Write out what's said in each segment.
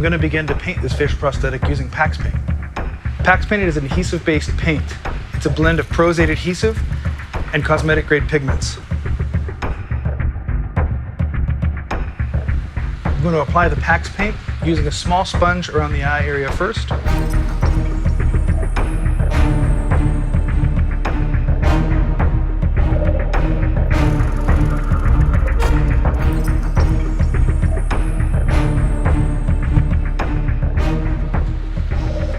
going to begin to paint this facial prosthetic using Pax paint. Pax paint is an adhesive-based paint. It's a blend of Pros-8 adhesive and cosmetic-grade pigments. I'm going to apply the Pax paint using a small sponge around the eye area first.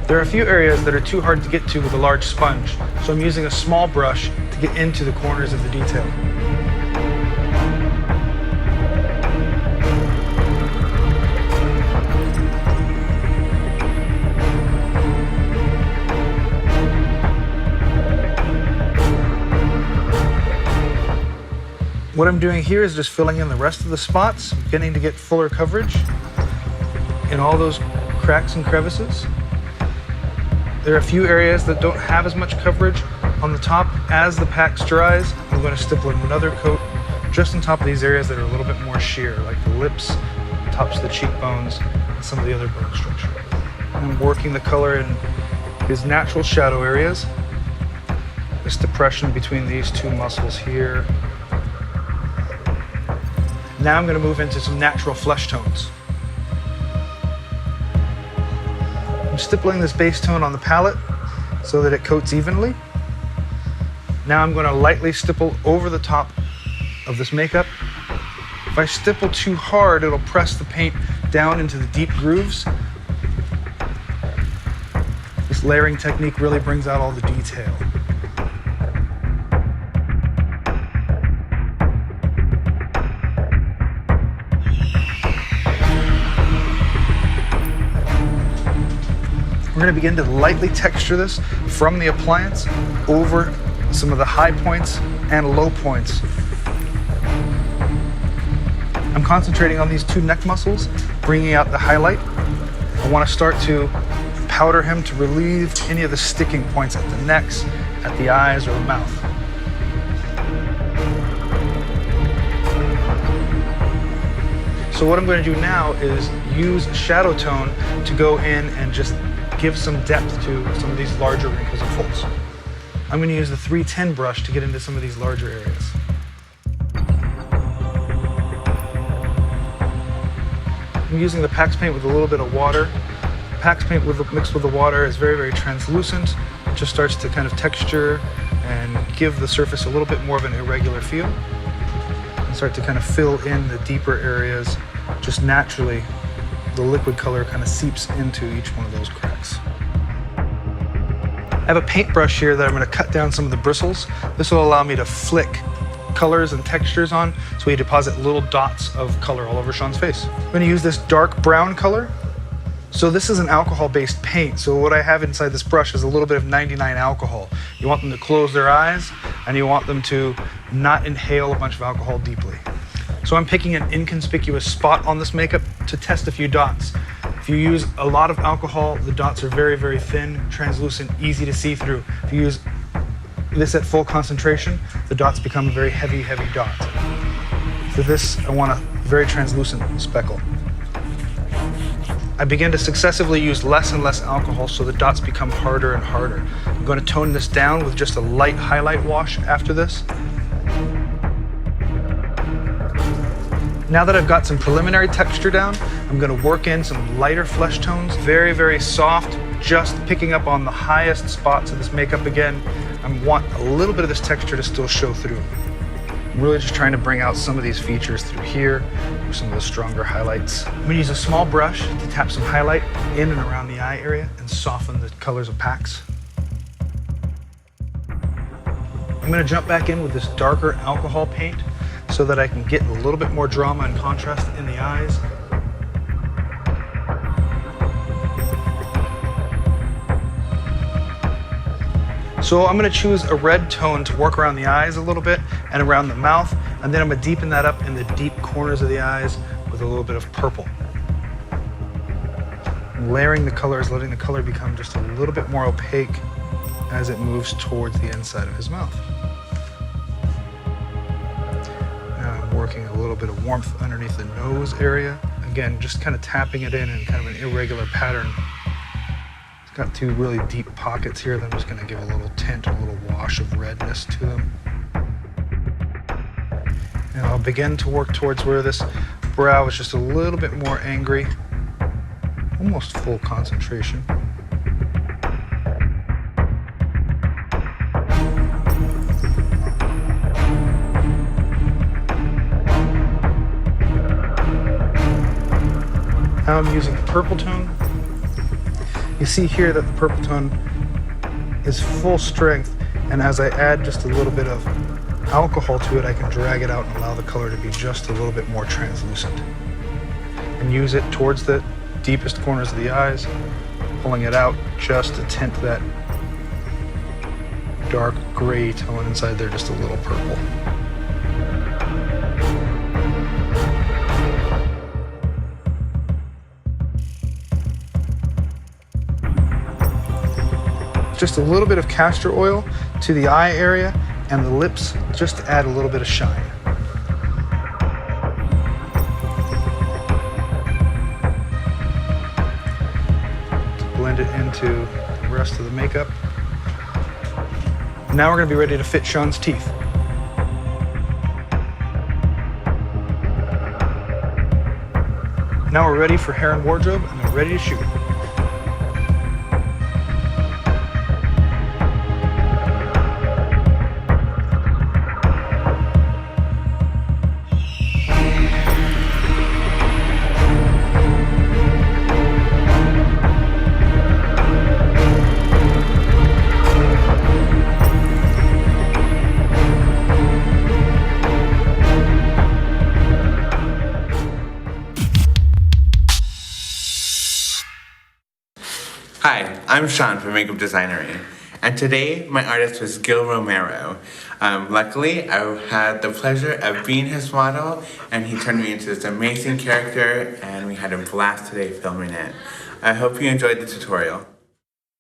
There are a few areas that are too hard to get to with a large sponge, so I'm using a small brush to get into the corners of the detail. What I'm doing here is just filling in the rest of the spots, beginning to get fuller coverage in all those cracks and crevices. There are a few areas that don't have as much coverage on the top. As the Pax dries, I'm going to stipple in another coat just on top of these areas that are a little bit more sheer, like the lips, tops of the cheekbones, and some of the other bone structure. I'm working the color in these natural shadow areas. This depression between these two muscles here. Now I'm going to move into some natural flesh tones. I'm stippling this base tone on the palette so that it coats evenly. Now I'm going to lightly stipple over the top of this makeup. If I stipple too hard, it'll press the paint down into the deep grooves. This layering technique really brings out all the detail. We're going to begin to lightly texture this from the appliance over some of the high points and low points. I'm concentrating on these two neck muscles, bringing out the highlight. I want to start to powder him to relieve any of the sticking points at the necks, at the eyes, or the mouth. So what I'm going to do now is use a shadow tone to go in and just give some depth to some of these larger wrinkles and folds. I'm going to use the 310 brush to get into some of these larger areas. I'm using the Pax paint with a little bit of water. Pax paint mixed with the water is very, very translucent. It just starts to kind of texture and give the surface a little bit more of an irregular feel. And start to kind of fill in the deeper areas just naturally. The liquid color kind of seeps into each one of those cracks. I have a paintbrush here that I'm going to cut down some of the bristles. This will allow me to flick colors and textures on, so we deposit little dots of color all over Sean's face. I'm going to use this dark brown color. So this is an alcohol-based paint, so what I have inside this brush is a little bit of 99 alcohol. You want them to close their eyes, and you want them to not inhale a bunch of alcohol deeply. So I'm picking an inconspicuous spot on this makeup to test a few dots. If you use a lot of alcohol, the dots are very, very thin, translucent, easy to see through. If you use this at full concentration, the dots become a very heavy, heavy dot. For this, I want a very translucent speckle. I begin to successively use less and less alcohol so the dots become harder and harder. I'm going to tone this down with just a light highlight wash after this. Now that I've got some preliminary texture down, I'm going to work in some lighter flesh tones, very, very soft, just picking up on the highest spots of this makeup again. I want a little bit of this texture to still show through. I'm really just trying to bring out some of these features through here, or some of the stronger highlights. I'm going to use a small brush to tap some highlight in and around the eye area and soften the colors of Pax. I'm going to jump back in with this darker alcohol paint so that I can get a little bit more drama and contrast in the eyes. So I'm going to choose a red tone to work around the eyes a little bit and around the mouth, and then I'm going to deepen that up in the deep corners of the eyes with a little bit of purple. I'm layering the colors, letting the color become just a little bit more opaque as it moves towards the inside of his mouth. Now I'm working a little bit of warmth underneath the nose area, Again, just kind of tapping it in kind of an irregular pattern. It's got two really deep pockets here that I'm just going to give a little tint, a little wash of redness to them. And I'll begin to work towards where this brow is just a little bit more angry, almost full concentration. Now I'm using purple tone. You see here that the purple tone is full strength, and as I add just a little bit of alcohol to it, I can drag it out and allow the color to be just a little bit more translucent. And use it towards the deepest corners of the eyes, pulling it out just to tint that dark gray tone inside there just a little purple. Just a little bit of castor oil to the eye area and the lips, just to add a little bit of shine. To blend it into the rest of the makeup. Now we're going to be ready to fit Sean's teeth. Now we're ready for hair and wardrobe, and we're ready to shoot. Hi, I'm Sean from Makeup Designery, and today my artist was Gil Romero. Luckily, I had the pleasure of being his model, and he turned me into this amazing character, and we had a blast today filming it. I hope you enjoyed the tutorial.